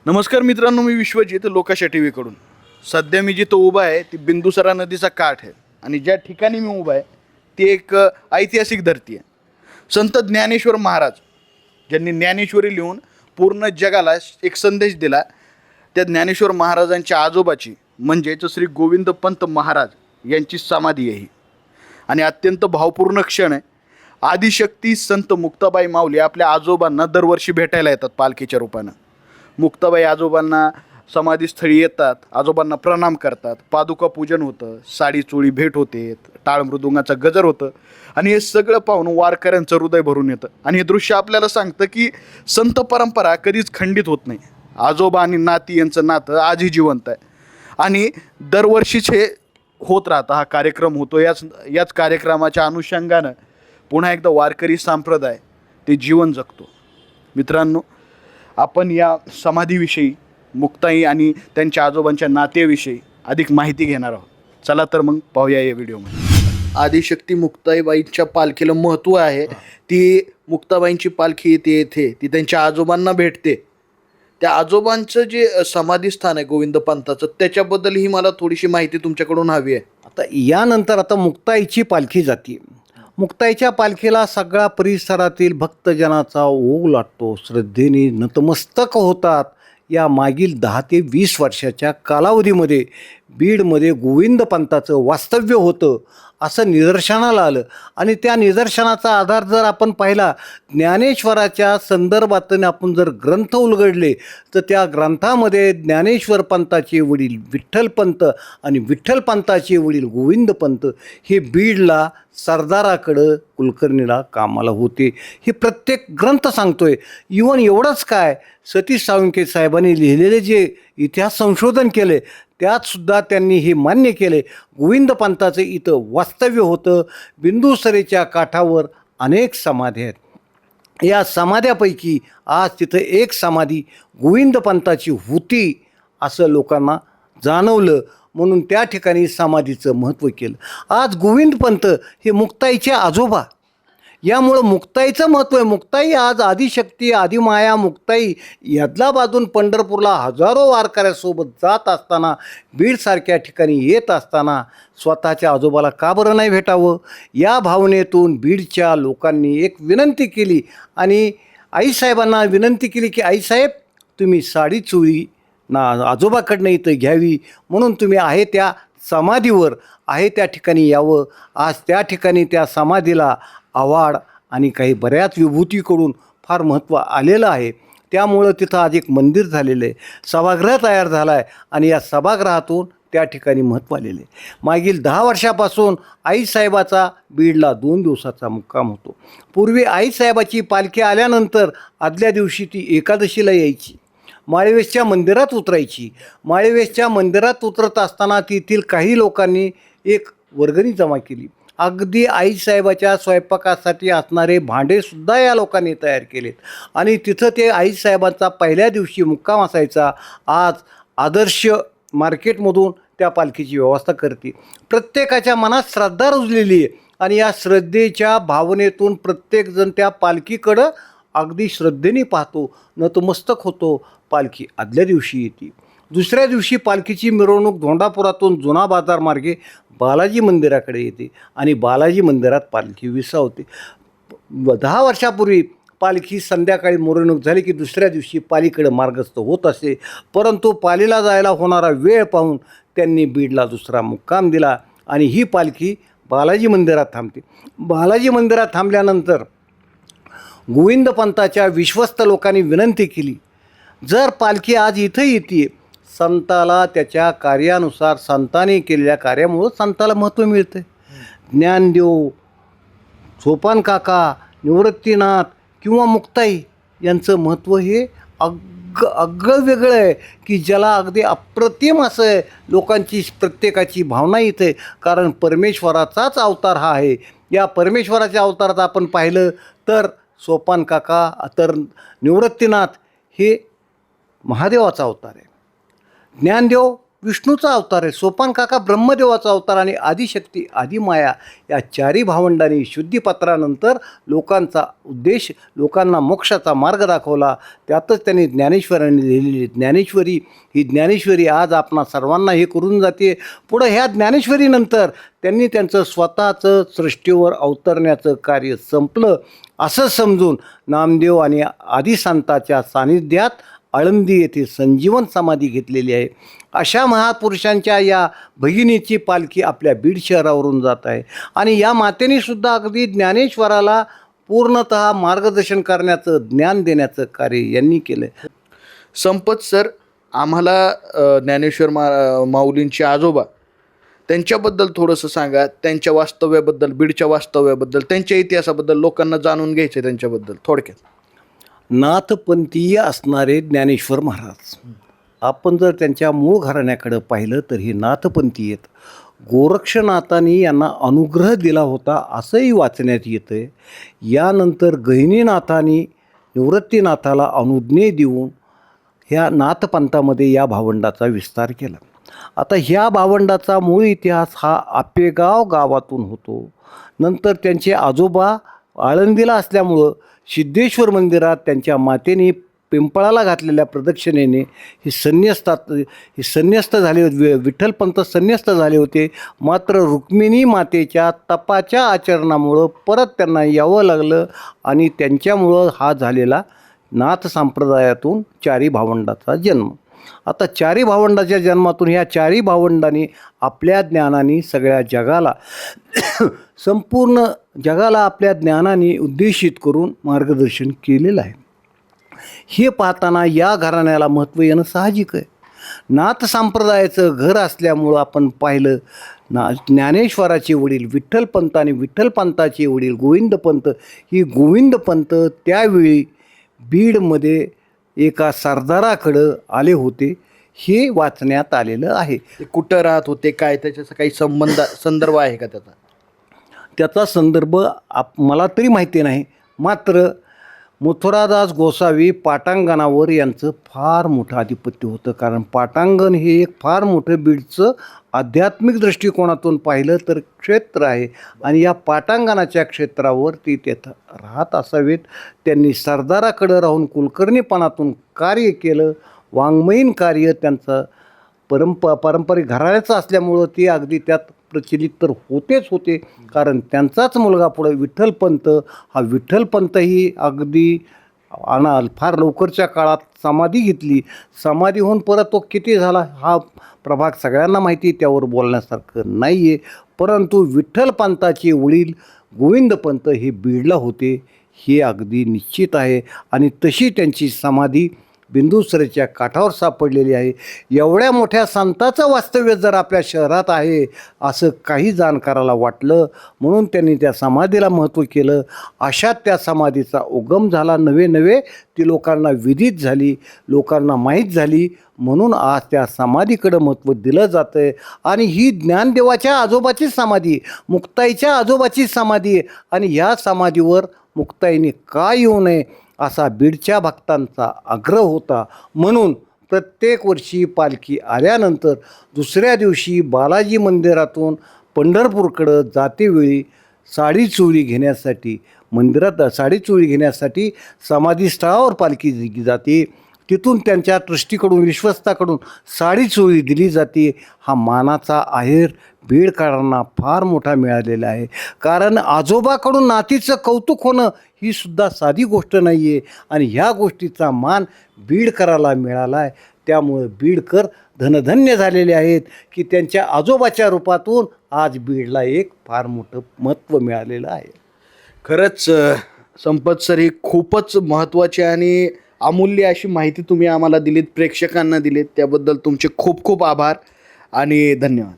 नमस्कार मित्रांनो, मी विश्वजित लोकाशा टी व्हीकडून. सध्या मी जिथं उभा आहे ती बिंदुसरा नदीचा काठ आहे आणि ज्या ठिकाणी मी उभा आहे ती एक ऐतिहासिक धरती आहे. संत ज्ञानेश्वर महाराज ज्यांनी ज्ञानेश्वरी लिहून पूर्ण जगाला एक संदेश दिला, त्या ज्ञानेश्वर महाराजांच्या आजोबाची म्हणजेच श्री गोविंद पंत महाराज यांची समाधी आहे ही. आणि अत्यंत भावपूर्ण क्षण आहे. आदिशक्ती संत मुक्ताबाई माऊली आपल्या आजोबांना दरवर्षी भेटायला येतात पालखीच्या रूपानं. मुक्ताबाई आजोबांना समाधीस्थळी येतात, आजोबांना प्रणाम करतात, पादुका पूजन होतं, साडी चोळी भेट होते, टाळ मृदुंगाचा गजर होतं आणि हे सगळं पाहून वारकऱ्यांचं हृदय भरून येतं. आणि हे दृश्य आपल्याला सांगतं की संत परंपरा कधीच खंडित होत नाही. आजोबा आणि नाती यांचं नातं आजही जिवंत आहे आणि दरवर्षीच हे होत राहतं. हा कार्यक्रम होतो. याच कार्यक्रमाच्या अनुषंगानं पुन्हा एकदा वारकरी संप्रदाय ते जीवन जगतो. मित्रांनो, आपण या समाधीविषयी, मुक्ताई आणि त्यांच्या आजोबांच्या नातेविषयी अधिक माहिती घेणार आहोत. चला तर मग पाहूया या व्हिडिओमध्ये. आदिशक्ती मुक्ताईबाईंच्या पालखीला महत्त्व आहे. ती मुक्ताबाईंची पालखी येते, ती त्यांच्या आजोबांना भेटते. त्या आजोबांचं जे समाधीस्थान आहे गोविंद पंताचं, त्याच्याबद्दल ही मला थोडीशी माहिती तुमच्याकडून हवी आहे. आता मुक्ताईची पालखी जाते. मुक्ताईच्या पालखीला सगळ्या परिसरातील भक्तजनाचा ओघ लागतो. श्रद्धेने नतमस्तक होतात. या मागील 10 ते 20 वर्षाच्या कालावधीमध्ये बीडमध्ये गोविंद पंताचं वास्तव्य होतं असं निदर्शनाला आलं. आणि त्या निदर्शनाचा आधार जर आपण पाहिला, ज्ञानेश्वराच्या संदर्भातून आपण जर ग्रंथ उलगडले तर त्या ग्रंथामध्ये ज्ञानेश्वर पंताचे वडील विठ्ठलपंत आणि विठ्ठलपंताचे वडील गोविंद पंत हे बीडला सरदाराकडं कुलकर्णीला कामाला होते, हे प्रत्येक ग्रंथ सांगतोय. इवन एवढंच काय, सतीश साळुंखे साहेबांनी लिहिलेले जे इतिहास संशोधन केले त्यातसुद्धा त्यांनी हे मान्य केले, गोविंद पंताचं इथं वास्तव्य होतं. बिंदुसरेच्या काठावर अनेक समाध्या आहेत. या समाध्यापैकी आज तिथं एक समाधी गोविंद पंताची होती असं लोकांना जाणवलं, म्हणून त्या ठिकाणी समाधीचं महत्त्व केलं. आज गोविंद पंत हे मुक्ताईचे आजोबा, यामुळं मुक्ताईचं महत्त्व आहे. मुक्ताई आज आदिशक्ती, आदिमाया मुक्ताई यादलाबादून पंढरपूरला हजारो वारकऱ्यासोबत जात असताना, बीडसारख्या ठिकाणी येत असताना स्वतःच्या आजोबाला का बरं नाही भेटावं, या भावनेतून बीडच्या लोकांनी एक विनंती केली आणि आईसाहेबांना विनंती केली की आईसाहेब, तुम्ही साडी चोळी आजोबाकडनं इथं घ्यावी, म्हणून तुम्ही आहे त्या समाधीवर, आहे त्या ठिकाणी यावं. आज त्या ठिकाणी त्या समाधीला आवाड आणि काही बऱ्याच विभूतीकडून फार महत्त्व आलेलं आहे. त्यामुळं तिथं आज एक मंदिर झालेलं आहे, सभागृह तयार झाला आहे आणि या सभागृहातून त्या ठिकाणी महत्त्व आलेलं आहे. मागील 10 वर्षापासून आईसाहेबाचा बीडला 2 दिवसाचा मुक्काम होतो. पूर्वी आईसाहेबाची पालखी आल्यानंतर आदल्या दिवशी ती एकादशीला यायची, माळवेसच्या मंदिरात उतरायची. माळवेसच्या मंदिरात उतरत असताना तेथील काही लोकांनी एक वर्गणी जमा केली. अगदी आईसाहेबाच्या स्वयंपाकासाठी असणारे भांडेसुद्धा या लोकांनी तयार केलेत आणि तिथं ते आईसाहेबांचा पहिल्या दिवशी मुक्काम असायचा. आज आदर्श मार्केटमधून त्या पालखीची व्यवस्था करते. प्रत्येकाच्या मनात श्रद्धा रुजलेली आहे आणि या श्रद्धेच्या भावनेतून प्रत्येकजण त्या पालखीकडं अगदी श्रद्धेने पाहतो, नतमस्तक होतो. पालखी आदल्या दिवशी येते. दुसऱ्या दिवशी पालखीची मिरवणूक धोंडापुरातून जुना बाजार मार्गे बालाजी मंदिराकडे येते आणि बालाजी मंदिरात पालखी विसावते. 10 वर्षापूर्वी पालखी संध्याकाळी मिरवणूक झाली की दुसऱ्या दिवशी पालीकडे मार्गस्थ होत असे. परंतु पालीला जायला होणारा वेळ पाहून त्यांनी बीडला दुसरा मुक्काम दिला आणि ही पालखी बालाजी मंदिरात थांबते. बालाजी मंदिरात थांबल्यानंतर गोविंद पंताच्या विश्वस्त लोकांनी विनंती केली, जर पालखी आज इथं येते, संताला त्याच्या कार्यानुसार संताने केलेल्या कार्यामुळं संताला महत्त्व मिळतं. ज्ञानदेव, सोपान काका, निवृत्तीनाथ किंवा मुक्ताई यांचं महत्त्व हे अगं वेगळं आहे की ज्याला अगदी अप्रतिम असं आहे. लोकांची प्रत्येकाची भावना इथे, कारण परमेश्वराचाच अवतार हा आहे. या परमेश्वराच्या अवतारात आपण पाहिलं तर सोपान काका, तर निवृत्तीनाथ हे महादेवाचा अवतार आहे. ज्ञानदेव विष्णूचा अवतार आहे, सोपान काका ब्रह्मदेवाचा अवतार आणि आदिशक्ती आदिमाया या चारी भावंडांनी शुद्धीपत्रानंतर लोकांचा उद्देश, लोकांना मोक्षाचा मार्ग दाखवला. त्यातच त्यांनी ज्ञानेश्वरांनी लिहिलेली ज्ञानेश्वरी, ही ज्ञानेश्वरी आज आपणा सर्वांना हे करून जाते. पुढं ह्या ज्ञानेश्वरीनंतर त्यांनी त्यांचं स्वतःचं सृष्टीवर अवतरण्याचं कार्य संपलं असं समजून नामदेव आणि आदिसंताच्या सानिध्यात आळंदी येथे संजीवन समाधी घेतलेली आहे. अशा महापुरुषांच्या या भगिनीची पालखी आपल्या बीड शहरावरून जात आहे आणि या मातेने सुद्धा अगदी ज्ञानेश्वराला पूर्णतः मार्गदर्शन करण्याचं, ज्ञान देण्याचं कार्य यांनी केलं. संपत सर, आम्हाला ज्ञानेश्वर माऊलींचे आजोबा त्यांच्याबद्दल थोडंसं सांगा, त्यांच्या वास्तव्याबद्दल, बीडच्या वास्तव्याबद्दल, त्यांच्या इतिहासाबद्दल लोकांना जाणून घ्यायचे त्यांच्याबद्दल थोडक्यात. नाथपंथीय असणारे ज्ञानेश्वर महाराज, आपण जर त्यांच्या मूळ घराण्याकडं पाहिलं तर हे नाथपंथी आहेत. गोरक्षनाथांनी यांना अनुग्रह दिला होता असंही वाचण्यात येतं आहे. यानंतर गहिनीनाथांनी निवृत्तीनाथाला अनुज्ञे देऊन ह्या नाथपंथामध्ये या भावंडाचा विस्तार केला. आता ह्या भावंडाचा मूळ इतिहास हा आपेगाव गावातून होतो. नंतर त्यांचे आजोबा आळंदीला असल्यामुळं सिद्धेश्वर मंदिरात त्यांच्या मातेने पिंपळाला घातलेल्या प्रदक्षिणेने हे संन्यस्त झाले होते. विठ्ठलपंत संन्यस्त झाले होते. मात्र रुक्मिणी मातेच्या तपाच्या आचरणामुळं परत त्यांना यावं लागलं आणि त्यांच्यामुळं हा झालेला नाथ संप्रदायातून चारी भावंडाचा जन्म. आता चारी भावंडाच्या जन्मातून ह्या चारी भावंडांनी आपल्या ज्ञानाने सगळ्या जगाला संपूर्ण जगाला आपल्या ज्ञानाने उद्देशित करून मार्गदर्शन केलेलं आहे. हे पाहताना या घराण्याला महत्त्व येणं साहजिक आहे. नाथ संप्रदायाचं घर असल्यामुळं आपण पाहिलं ज्ञानेश्वराचे वडील विठ्ठलपंत आणि विठ्ठलपंताचे वडील गोविंदपंत, ही गोविंदपंत त्यावेळी बीडमध्ये एका सरदाराकडं आले होते, हे वाचण्यात आलेलं आहे. ते कुठं राहत होते, काय त्याच्याचा काही संदर्भ आहे का त्याचा? त्याचा संदर्भ मला तरी माहिती नाही. मात्र मथुरादास गोसावी पाटांगणावर यांचं फार मोठं आधिपत्य होतं. कारण पाटांगण हे एक फार मोठं बीडचं आध्यात्मिक दृष्टिकोनातून पाहिलं तर क्षेत्र आहे आणि या पाटांगणाच्या क्षेत्रावर ती तिथं राहत असावेत. त्यांनी सरदाराकडं राहून कुलकर्णीपणातून कार्य केलं. वाङ्मयीन कार्य त्यांचं पारंपरिक घराण्याचं असल्यामुळं ते अगदी त्यात प्रचलित तर होतेच होते. कारण त्यांचाच मुलगा पुढे विठ्ठलपंत, हा विठ्ठलपंतही अगदी फार लवकरच्या काळात समाधी घेतली. समाधी होऊन परत तो किती झाला हा प्रभाग सगळ्यांना माहिती, त्यावर बोलण्यासारखं नाही आहे. परंतु विठ्ठलपंताचे वडील गोविंदपंत हे बीडला होते हे अगदी निश्चित आहे आणि तशी त्यांची समाधी बिंदुसरेच्या काठावर सापडलेली आहे. एवढ्या मोठ्या संताचं वास्तव्य जर आपल्या शहरात आहे असं काही जाणकाराला वाटलं, म्हणून त्यांनी त्या समाधीला महत्त्व केलं. अशात त्या समाधीचा उगम झाला. नवे ती लोकांना विदित झाली, लोकांना माहीत झाली, म्हणून आज त्या समाधीकडं महत्त्व दिलं जातं आहे. आणि ही ज्ञानदेवाच्या आजोबाची समाधी, मुक्ताईच्या आजोबाची समाधी, आणि ह्या समाधीवर मुक्ताईने का येऊ नये असा बीडच्या भक्तांचा आग्रह होता. म्हणून प्रत्येक वर्षी पालखी आल्यानंतर दुसऱ्या दिवशी बालाजी मंदिरातून पंढरपूरकडं जातेवेळी साडीचोळी घेण्यासाठी, मंदिरात साडीचोळी घेण्यासाठी समाधीस्थळावर पालखी जाते. तिथून त्यांच्या ट्रस्टीकडून, विश्वस्ताकडून साडीचोळी दिली जाते. हा मानाचा आहेर बीडकरांना फार मोठा मिळालेला आहे. कारण आजोबाकडून नातीचं कौतुक होणं ही सुद्धा साधी गोष्ट नाही आहे आणि ह्या गोष्टीचा मान बीडकराला मिळाला आहे. त्यामुळे बीडकर धनधन्य झालेले आहेत की त्यांच्या आजोबाच्या रूपातून आज बीडला एक फार मोठं महत्त्व मिळालेलं आहे. खरंच संपत सर, ही खूपच महत्त्वाची आणि अमूल्य अशी माहिती तुम्ही आम्हाला दिलीत, प्रेक्षकांना दिलीत, त्याबद्दल तुमचे खूप खूप आभार आणि धन्यवाद.